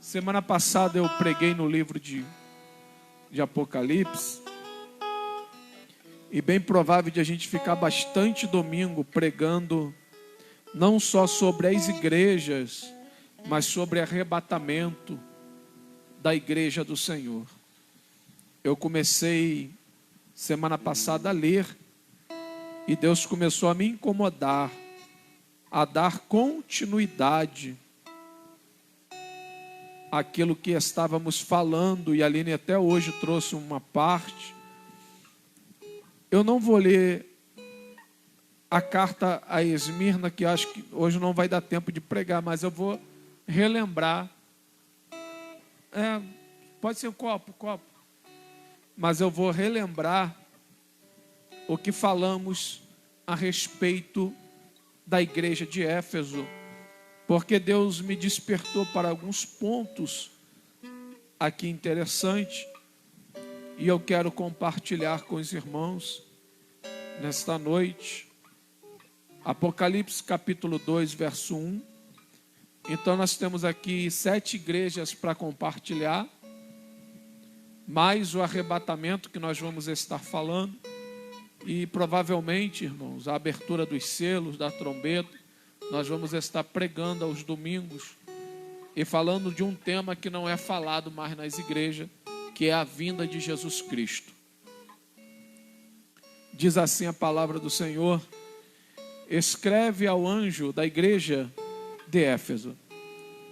Semana passada eu preguei no livro de Apocalipse. E bem provável de a gente ficar bastante domingo pregando não só sobre as igrejas, mas sobre arrebatamento da igreja do Senhor. Eu comecei semana passada a ler e Deus começou a me incomodar, a dar continuidade àquilo que estávamos falando, e a Aline até hoje trouxe uma parte. Eu não vou ler a carta a Esmirna, que acho que hoje não vai dar tempo de pregar, mas eu vou relembrar. Pode ser um copo. Mas eu vou relembrar o que falamos a respeito da igreja de Éfeso, porque Deus me despertou para alguns pontos aqui interessantes, e eu quero compartilhar com os irmãos nesta noite. Apocalipse capítulo 2, verso 1. Então nós temos aqui 7 igrejas para compartilhar, mais o arrebatamento que nós vamos estar falando, e provavelmente, irmãos, a abertura dos selos, da trombeta. Nós vamos estar pregando aos domingos e falando de um tema que não é falado mais nas igrejas, que é a vinda de Jesus Cristo. Diz assim a palavra do Senhor: escreve ao anjo da igreja de Éfeso.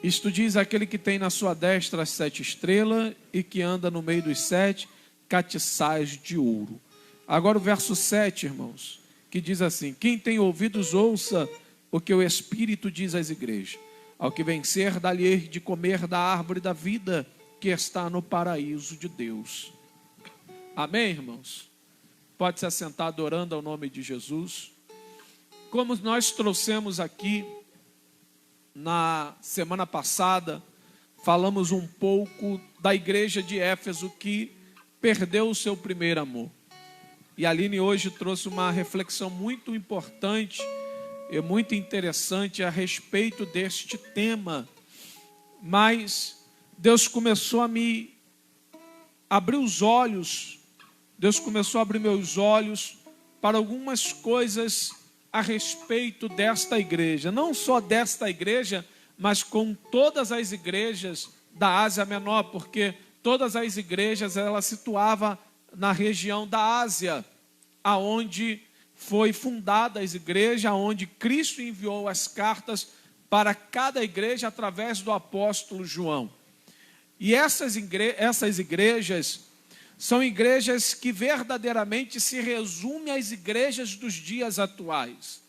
Isto diz aquele que tem na sua destra as 7 estrelas e que anda no meio dos 7 castiçais de ouro. Agora o verso 7, irmãos, que diz assim: quem tem ouvidos ouça o que o Espírito diz às igrejas. Ao que vencer, dá-lhe de comer da árvore da vida que está no paraíso de Deus. Amém, irmãos? Pode se assentar adorando ao nome de Jesus. Como nós trouxemos aqui na semana passada, falamos um pouco da igreja de Éfeso que perdeu o seu primeiro amor. E a Aline hoje trouxe uma reflexão muito importante e muito interessante a respeito deste tema. Mas Deus começou a me abrir os olhos, Deus começou a abrir meus olhos para algumas coisas a respeito desta igreja. Não só desta igreja, mas com todas as igrejas da Ásia Menor, porque todas as igrejas ela situava na região da Ásia, aonde foi fundada as igrejas, aonde Cristo enviou as cartas para cada igreja através do apóstolo João. E essas igrejas são igrejas que verdadeiramente se resumem às igrejas dos dias atuais.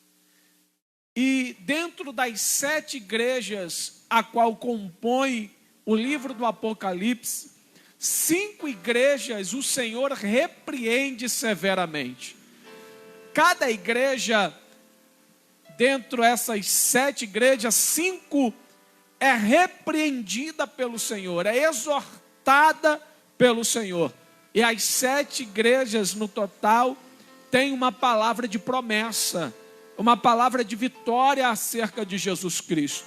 E dentro das 7 igrejas a qual compõe o livro do Apocalipse, 5 igrejas o Senhor repreende severamente. Cada igreja, dentro dessas 7 igrejas, 5 é repreendida pelo Senhor, é exortada pelo Senhor. E as 7 igrejas no total têm uma palavra de promessa, uma palavra de vitória acerca de Jesus Cristo.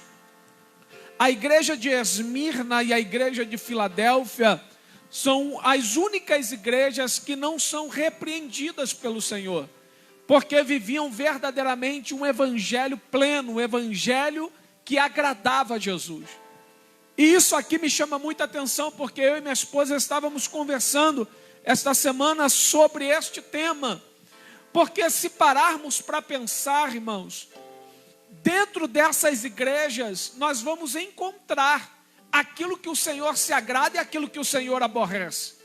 A igreja de Esmirna e a igreja de Filadélfia são as únicas igrejas que não são repreendidas pelo Senhor, porque viviam verdadeiramente um evangelho pleno, um evangelho que agradava a Jesus. E isso aqui me chama muita atenção, porque eu e minha esposa estávamos conversando esta semana sobre este tema. Porque se pararmos para pensar, irmãos, dentro dessas igrejas nós vamos encontrar aquilo que o Senhor se agrada e aquilo que o Senhor aborrece.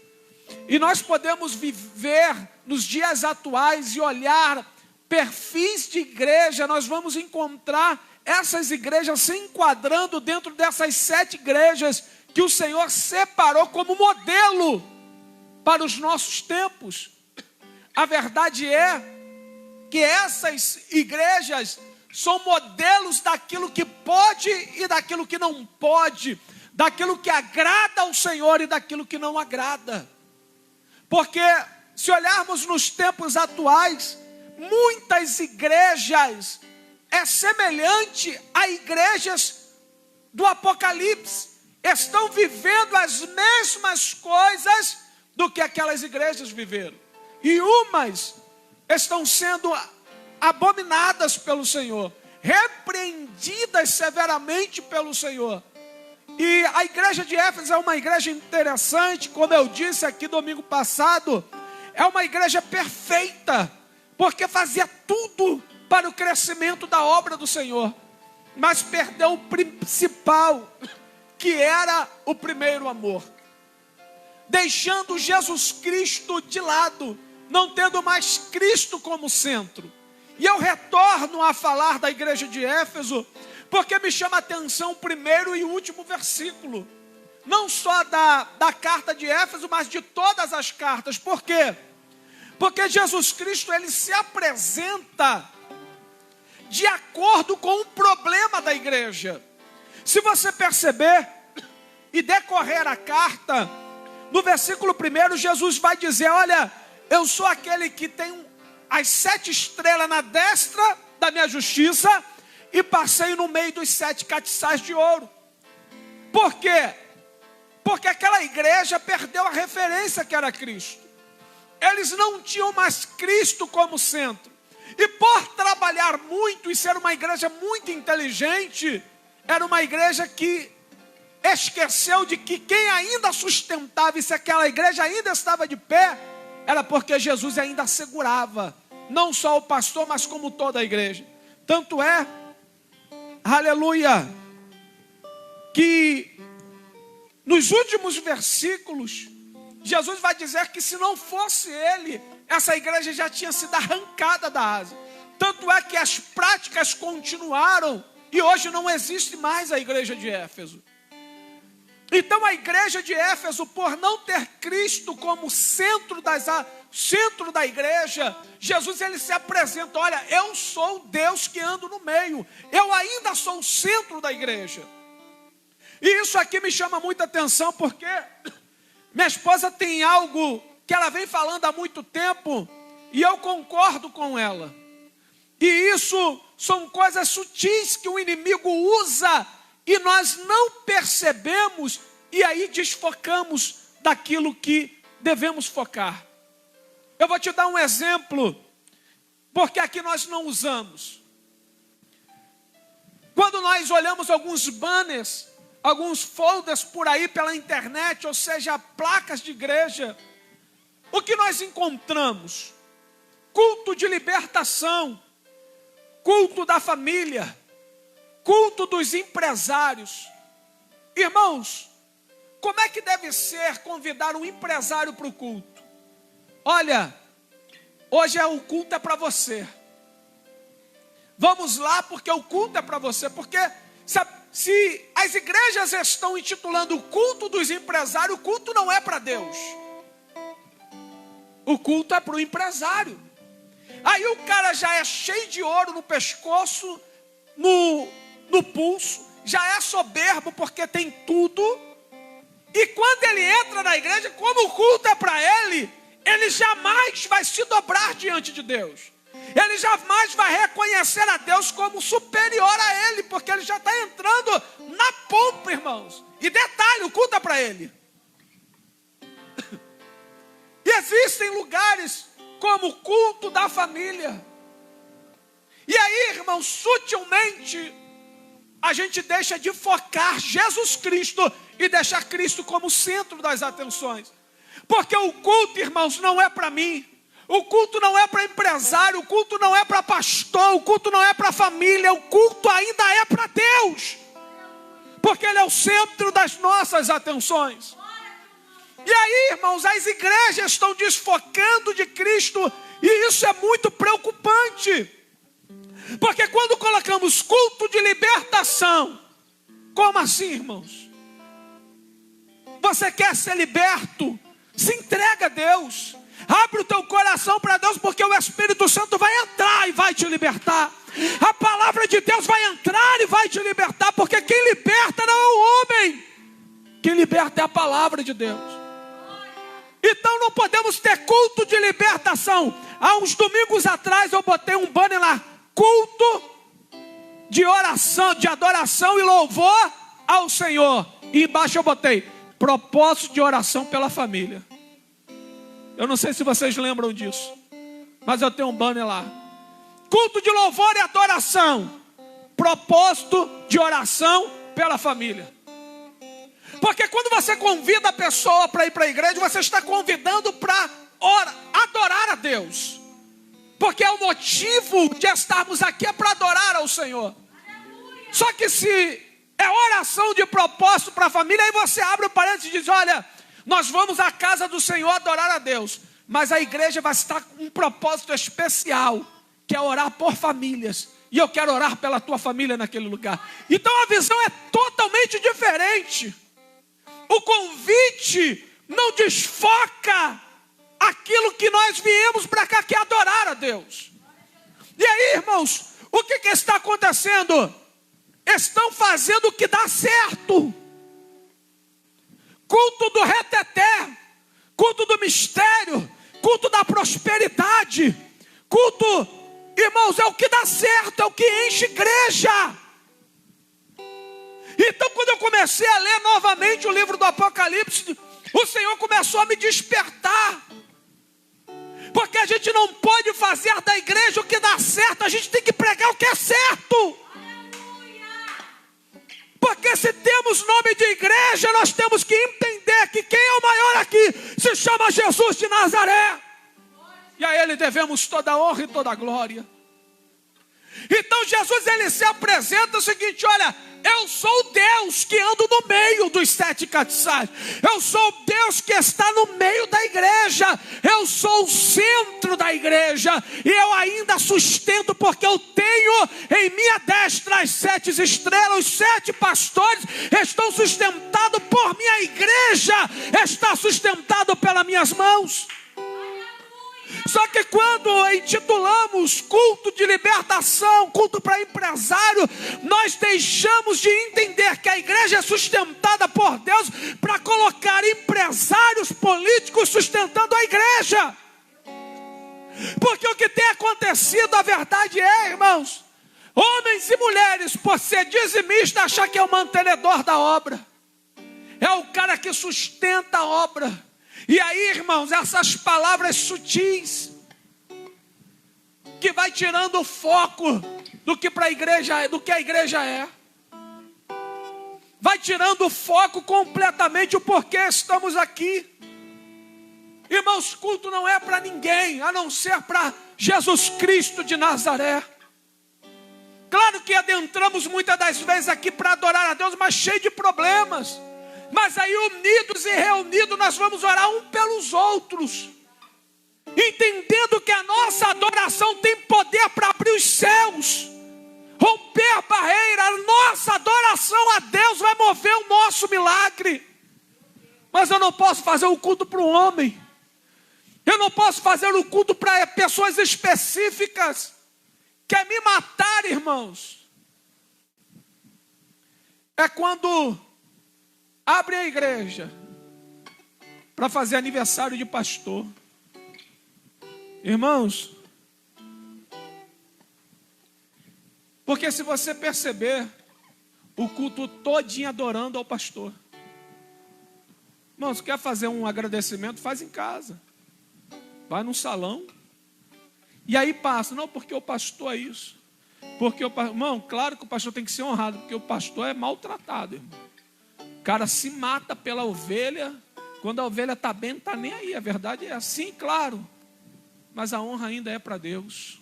E nós podemos viver nos dias atuais e olhar perfis de igreja, nós vamos encontrar essas igrejas se enquadrando dentro dessas 7 igrejas que o Senhor separou como modelo para os nossos tempos. A verdade é que essas igrejas são modelos daquilo que pode e daquilo que não pode, daquilo que agrada ao Senhor e daquilo que não agrada. Porque se olharmos nos tempos atuais, muitas igrejas é semelhante a igrejas do Apocalipse. estão vivendo as mesmas coisas do que aquelas igrejas viveram. E umas estão sendo abominadas pelo Senhor, repreendidas severamente pelo Senhor. E a igreja de Éfeso é uma igreja interessante, como eu disse aqui domingo passado, é uma igreja perfeita, porque fazia tudo para o crescimento da obra do Senhor, mas perdeu o principal, que era o primeiro amor, deixando Jesus Cristo de lado, não tendo mais Cristo como centro. E eu retorno a falar da igreja de Éfeso, porque me chama a atenção o primeiro e o último versículo, não só da carta de Éfeso, mas de todas as cartas. Por quê? Porque Jesus Cristo, ele se apresenta de acordo com o problema da igreja. Se você perceber e decorrer a carta, no versículo 1, Jesus vai dizer: olha, eu sou aquele que tem as 7 estrelas na destra da minha justiça e passei no meio dos 7 castiçais de ouro. Por quê? Porque aquela igreja perdeu a referência que era Cristo. Eles não tinham mais Cristo como centro. E por trabalhar muito e ser uma igreja muito inteligente, era uma igreja que esqueceu de que quem ainda sustentava, e se aquela igreja ainda estava de pé, era porque Jesus ainda assegurava, não só o pastor, mas como toda a igreja. Tanto é, aleluia, que nos últimos versículos, Jesus vai dizer que se não fosse ele, essa igreja já tinha sido arrancada da Ásia. Tanto é que as práticas continuaram e hoje não existe mais a igreja de Éfeso. Então a igreja de Éfeso, por não ter Cristo como centro da igreja, Jesus ele se apresenta: olha, eu sou o Deus que ando no meio, eu ainda sou o centro da igreja. E isso aqui me chama muita atenção, porque minha esposa tem algo que ela vem falando há muito tempo, e eu concordo com ela. E isso são coisas sutis que o inimigo usa, e nós não percebemos, e aí desfocamos daquilo que devemos focar. Eu vou te dar um exemplo, porque aqui nós não usamos. Quando nós olhamos alguns banners, alguns folders por aí pela internet, ou seja, placas de igreja, o que nós encontramos? Culto de libertação, culto da família, culto dos empresários. Irmãos, como é que deve ser convidar um empresário para o culto? Olha, hoje o culto é para você. Vamos lá, porque o culto é para você. Porque se as igrejas estão intitulando o culto dos empresários, o culto não é para Deus. O culto é para o empresário. Aí o cara já é cheio de ouro no pescoço, no pulso, já é soberbo porque tem tudo. E quando ele entra na igreja, como o culto é para ele, ele jamais vai se dobrar diante de Deus. Ele jamais vai reconhecer a Deus como superior a ele, porque ele já está entrando na pompa, irmãos. E detalhe, o culto é para ele. E existem lugares como o culto da família. E aí, irmãos, sutilmente, a gente deixa de focar Jesus Cristo e deixar Cristo como centro das atenções. Porque o culto, irmãos, não é para mim. O culto não é para empresário, o culto não é para pastor, o culto não é para família, o culto ainda é para Deus. Porque Ele é o centro das nossas atenções. E aí, irmãos, as igrejas estão desfocando de Cristo, e isso é muito preocupante. Porque quando colocamos culto de libertação, como assim, irmãos? Você quer ser liberto? Se entrega a Deus. Abre o teu coração para Deus, porque o Espírito Santo vai entrar e vai te libertar. A palavra de Deus vai entrar e vai te libertar, porque quem liberta não é o homem. Quem liberta é a palavra de Deus. Então não podemos ter culto de libertação. Há uns domingos atrás eu botei um banner lá: culto de oração, de adoração e louvor ao Senhor. E embaixo eu botei propósito de oração pela família. Eu não sei se vocês lembram disso, mas eu tenho um banner lá. Culto de louvor e adoração. Propósito de oração pela família. Porque quando você convida a pessoa para ir para a igreja, você está convidando para adorar a Deus. Porque é o motivo de estarmos aqui, é para adorar ao Senhor. Só que se é oração de propósito para a família, aí você abre o parênteses e diz, olha, nós vamos à casa do Senhor adorar a Deus. Mas a igreja vai estar com um propósito especial, que é orar por famílias. E eu quero orar pela tua família naquele lugar. Então a visão é totalmente diferente. O convite não desfoca aquilo que nós viemos para cá, que é adorar a Deus. E aí, irmãos, o que está acontecendo? Estão fazendo o que dá certo. Culto do reteté, culto do mistério, culto da prosperidade, culto, irmãos, é o que dá certo, é o que enche igreja. Então, quando eu comecei a ler novamente o livro do Apocalipse, o Senhor começou a me despertar. Porque a gente não pode fazer da igreja o que dá certo, a gente tem que pregar o que é certo. Porque se temos nome de igreja, nós temos que entender que quem é o maior aqui se chama Jesus de Nazaré. E a Ele devemos toda a honra e toda a glória. Então Jesus, Ele se apresenta o seguinte, olha, eu sou o Deus que ando no meio dos 7 castiçais. Eu sou o Deus que está no meio da igreja. Eu sou o centro da igreja. E eu ainda sustento, porque eu tenho em minha destra as 7 estrelas. Os 7 pastores estão sustentados por minha igreja. Está sustentado pelas minhas mãos. Só que quando intitulamos culto de libertação, culto para empresário, nós deixamos de entender que a igreja é sustentada por Deus para colocar empresários políticos sustentando a igreja. Porque o que tem acontecido, a verdade é, irmãos, homens e mulheres, por ser dizimista, achar que é o mantenedor da obra, é o cara que sustenta a obra. E aí, irmãos, essas palavras sutis, que vai tirando o foco do que para a igreja, do que a igreja é, vai tirando o foco completamente o porquê estamos aqui. Irmãos, culto não é para ninguém, a não ser para Jesus Cristo de Nazaré. Claro que adentramos muitas das vezes aqui para adorar a Deus, mas cheio de problemas. Mas aí unidos e reunidos nós vamos orar um pelos outros, entendendo que a nossa adoração tem poder para abrir os céus, romper barreira. A nossa adoração a Deus vai mover o nosso milagre. Mas eu não posso fazer o culto para um homem, eu não posso fazer o culto para pessoas específicas. Quer me matar, irmãos, é quando abre a igreja para fazer aniversário de pastor. Irmãos, porque se você perceber, o culto todinho adorando ao pastor. Irmãos, quer fazer um agradecimento? Faz em casa. Vai num salão. E aí passa, não, porque o pastor é isso. Porque o pastor, irmão, claro que o pastor tem que ser honrado, porque o pastor é maltratado, irmão. O cara se mata pela ovelha. Quando a ovelha está bem, não está nem aí. A verdade é assim, claro. Mas a honra ainda é para Deus.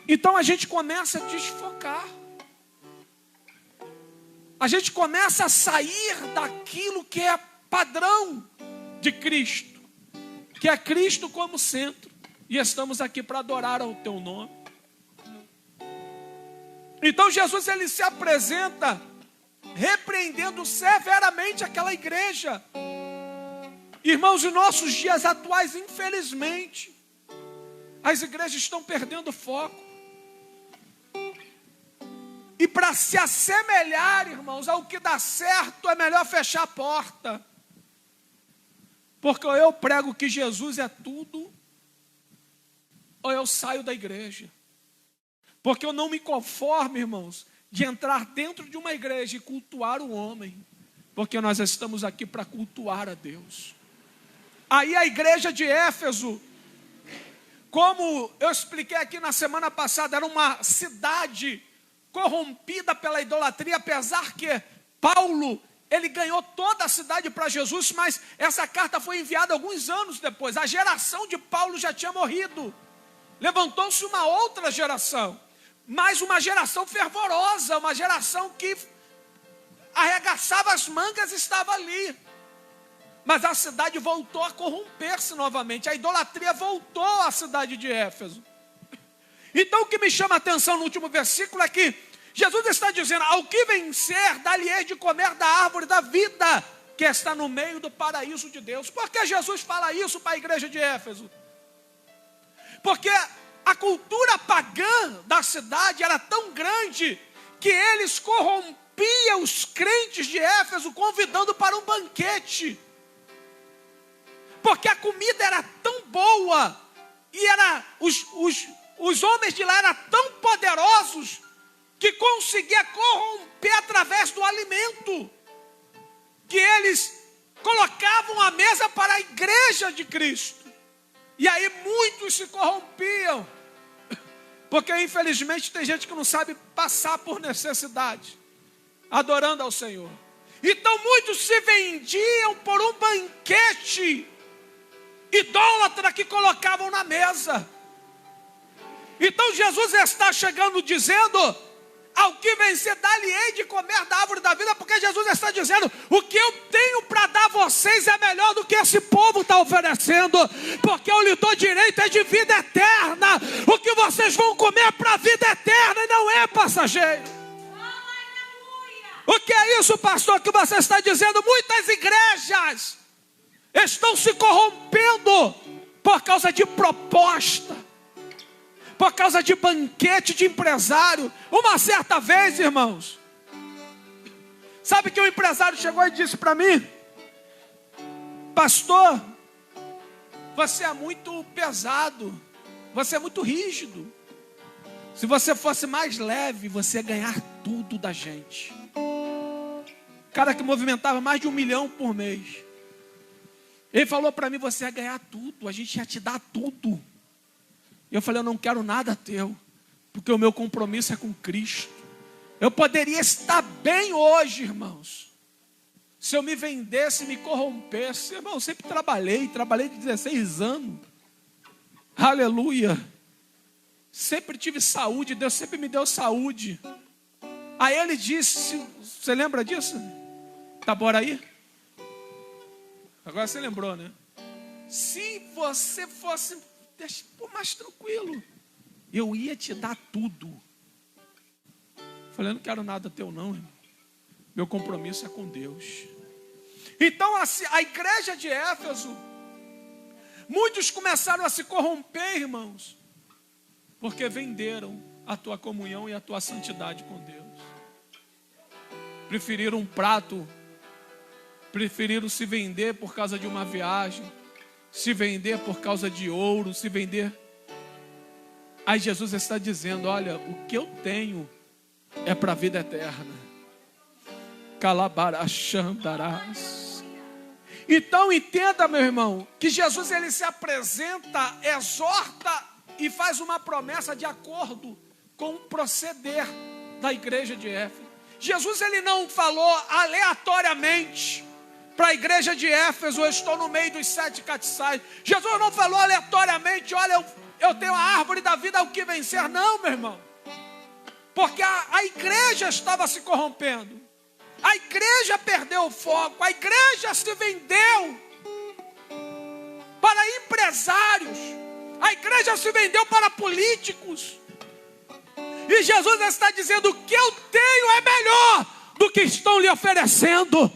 Então a gente começa a desfocar. A gente começa a sair daquilo que é padrão de Cristo, que é Cristo como centro. E estamos aqui para adorar ao teu nome. Então Jesus, ele se apresenta repreendendo severamente aquela igreja. Irmãos, em nossos dias atuais, infelizmente, as igrejas estão perdendo foco. E para se assemelhar, irmãos, ao que dá certo, é melhor fechar a porta. Porque ou eu prego que Jesus é tudo, ou eu saio da igreja. Porque eu não me conformo, irmãos, de entrar dentro de uma igreja e cultuar o homem, porque nós estamos aqui para cultuar a Deus. Aí a igreja de Éfeso, como eu expliquei aqui na semana passada, era uma cidade corrompida pela idolatria, apesar que Paulo, ele ganhou toda a cidade para Jesus, mas essa carta foi enviada alguns anos depois. A geração de Paulo já tinha morrido. Levantou-se uma outra geração, mas uma geração fervorosa, uma geração que arregaçava as mangas e estava ali. Mas a cidade voltou a corromper-se novamente. A idolatria voltou à cidade de Éfeso. Então o que me chama a atenção no último versículo é que Jesus está dizendo: ao que vencer, dá-lhe-ei de comer da árvore da vida, que está no meio do paraíso de Deus. Por que Jesus fala isso para a igreja de Éfeso? Porque a cultura pagã da cidade era tão grande que eles corrompiam os crentes de Éfeso, convidando para um banquete. Porque a comida era tão boa e os homens de lá eram tão poderosos que conseguia corromper através do alimento, que eles colocavam à mesa para a igreja de Cristo. E aí muitos se corrompiam, porque infelizmente tem gente que não sabe passar por necessidade, adorando ao Senhor. Então muitos se vendiam por um banquete idólatra que colocavam na mesa. Então Jesus está chegando dizendo: ao que vencer, dá-lhe-ei de comer da árvore da vida, porque Jesus está dizendo: o que eu tenho para dar a vocês é melhor do que esse povo está oferecendo, porque eu lhe dou direito de vida eterna. O que vocês vão comer é para a vida eterna e não é passageiro. O que é isso, pastor, que você está dizendo? Muitas igrejas estão se corrompendo por causa de proposta, por causa de banquete de empresário. Uma certa vez, irmãos, sabe que o empresário chegou e disse para mim: pastor, você é muito pesado, você é muito rígido. Se você fosse mais leve, você ia ganhar tudo da gente. Cara que movimentava mais de 1 milhão por mês. Ele falou para mim: você ia ganhar tudo, a gente ia te dar tudo. Eu falei: eu não quero nada teu, porque o meu compromisso é com Cristo. Eu poderia estar bem hoje, irmãos, se eu me vendesse, me corrompesse. Irmão, eu sempre trabalhei de 16 anos. Aleluia. Sempre tive saúde, Deus sempre me deu saúde. Aí ele disse, você lembra disso? Tá bora aí? Agora você lembrou, né? Se você fosse mais tranquilo, eu ia te dar tudo. Falei: eu não quero nada teu não, irmão. Meu compromisso é com Deus. Então a igreja de Éfeso, muitos começaram a se corromper, irmãos, porque venderam a tua comunhão e a tua santidade com Deus. Preferiram um prato, preferiram se vender por causa de uma viagem, se vender por causa de ouro, se vender. Aí Jesus está dizendo: olha, o que eu tenho é para a vida eterna. Calabarachandarás. Então entenda, meu irmão, que Jesus ele se apresenta, exorta e faz uma promessa de acordo com o proceder da igreja de Éfeso. Jesus ele não falou aleatoriamente para a igreja de Éfeso: eu estou no meio dos 7 castiçais. Jesus não falou aleatoriamente: olha, eu tenho a árvore da vida, ao que vencer. Não, meu irmão. Porque a igreja estava se corrompendo. A igreja perdeu o foco. A igreja se vendeu para empresários. A igreja se vendeu para políticos. E Jesus está dizendo: o que eu tenho é melhor do que estão lhe oferecendo.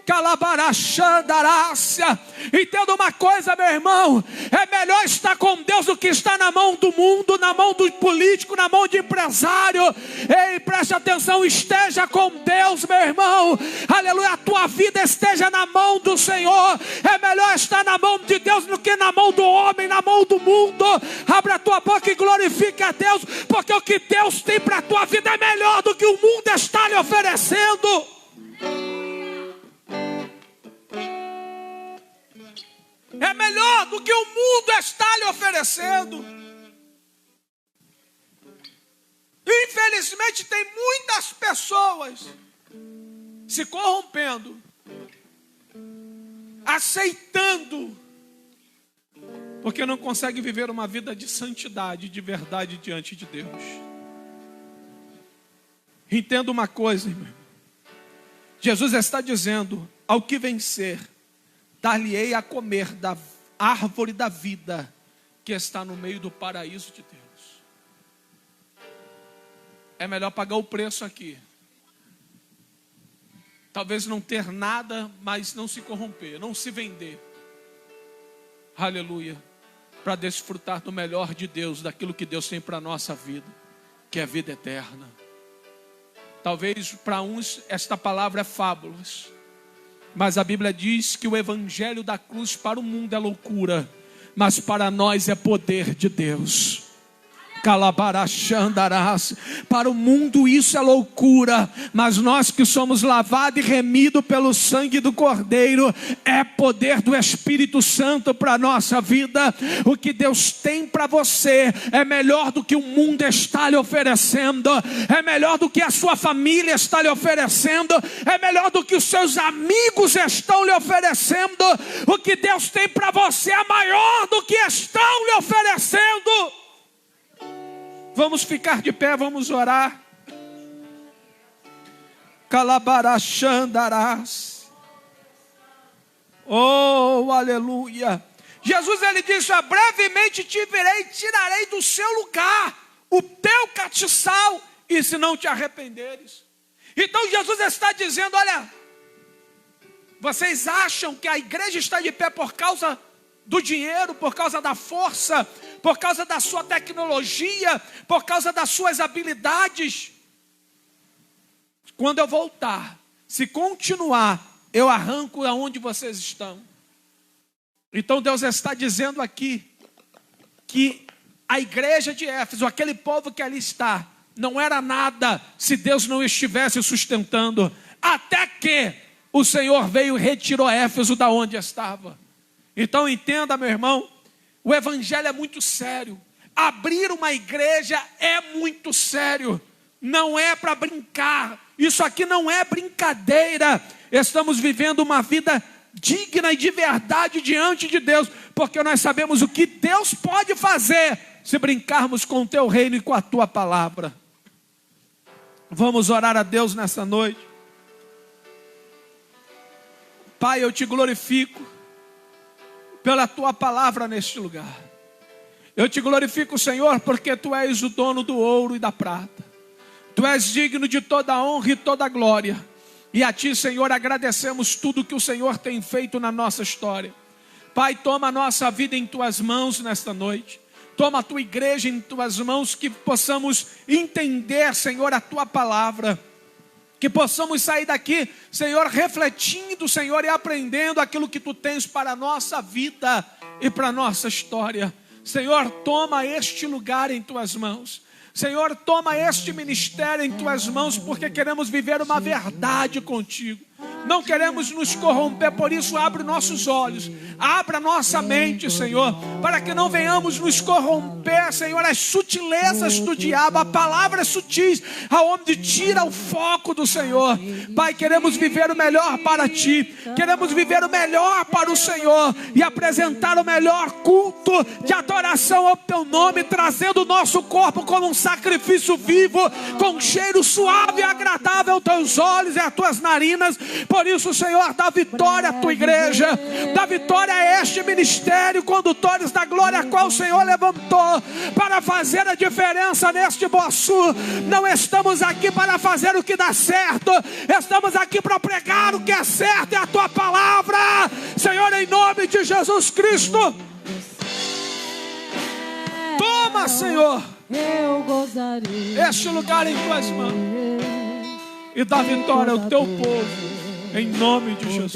Calabarachandarácia. Entenda uma coisa, meu irmão: é melhor estar com Deus do que estar na mão do mundo, na mão do político, na mão de empresário. Ei, preste atenção, esteja com Deus, meu irmão. Aleluia, a tua vida esteja na mão do Senhor. É melhor estar na mão de Deus do que na mão do homem, na mão do mundo. Abra a tua boca e glorifique a Deus, porque o que Deus tem para a tua vida é melhor do que o infelizmente tem muitas pessoas se corrompendo, aceitando, porque não consegue viver uma vida de santidade, de verdade diante de Deus. Entenda uma coisa, irmão. Jesus está dizendo: ao que vencer, dar-lhe-ei a comer da árvore da vida que está no meio do paraíso de Deus. É melhor pagar o preço aqui. Talvez não ter nada, mas não se corromper, não se vender. Aleluia. Para desfrutar do melhor de Deus, daquilo que Deus tem para a nossa vida, que é a vida eterna. Talvez para uns esta palavra é fábulas, mas a Bíblia diz que o evangelho da cruz para o mundo é loucura, mas para nós é poder de Deus. Para o mundo isso é loucura, mas nós que somos lavados e remidos pelo sangue do Cordeiro, é poder do Espírito Santo para a nossa vida. O que Deus tem para você é melhor do que o mundo está lhe oferecendo, é melhor do que a sua família está lhe oferecendo, é melhor do que os seus amigos estão lhe oferecendo. O que Deus tem para você é maior do que estão lhe oferecendo. Vamos ficar de pé, vamos orar. Calabarachandarás. Oh, aleluia. Jesus, ele disse: brevemente te virei e tirarei do seu lugar o teu catiçal, e se não te arrependeres. Então Jesus está dizendo: olha, vocês acham que a igreja está de pé por causa do dinheiro, por causa da força, por causa da sua tecnologia, por causa das suas habilidades? Quando eu voltar, se continuar, eu arranco aonde vocês estão. Então Deus está dizendo aqui que a igreja de Éfeso, aquele povo que ali está, não era nada se Deus não estivesse sustentando, até que o Senhor veio e retirou Éfeso da onde estava. Então entenda, meu irmão, o evangelho é muito sério. Abrir uma igreja é muito sério. Não é para brincar. Isso aqui não é brincadeira. Estamos vivendo uma vida digna e de verdade diante de Deus, porque nós sabemos o que Deus pode fazer se brincarmos com o teu reino e com a tua palavra. Vamos orar a Deus nessa noite. Pai, eu te glorifico pela tua palavra neste lugar. Eu te glorifico, Senhor, porque tu és o dono do ouro e da prata. Tu és digno de toda a honra e toda a glória. E a ti, Senhor, agradecemos tudo que o Senhor tem feito na nossa história. Pai, toma a nossa vida em tuas mãos nesta noite. Toma a tua igreja em tuas mãos, que possamos entender, Senhor, a tua palavra. Que possamos sair daqui, Senhor, refletindo, Senhor, e aprendendo aquilo que tu tens para a nossa vida e para a nossa história. Senhor, toma este lugar em tuas mãos. Senhor, toma este ministério em tuas mãos, porque queremos viver uma verdade contigo. Não queremos nos corromper, por isso abre nossos olhos, abra nossa mente, Senhor, para que não venhamos nos corromper, Senhor, as sutilezas do diabo. A palavra é sutil, aonde tira o foco do Senhor. Pai, queremos viver o melhor para ti, queremos viver o melhor para o Senhor e apresentar o melhor culto de adoração ao teu nome, trazendo o nosso corpo como um sacrifício vivo, com cheiro suave e agradável aos teus olhos e às tuas narinas. Por isso, Senhor, dá vitória à tua igreja, dá vitória a este ministério, condutores da glória a qual o Senhor levantou para fazer a diferença neste Boçu. Não estamos aqui para fazer o que dá certo, estamos aqui para pregar o que é certo, é a tua palavra, Senhor, em nome de Jesus Cristo. Toma, Senhor, este lugar em tuas mãos e dá vitória ao teu povo. Em nome de Jesus.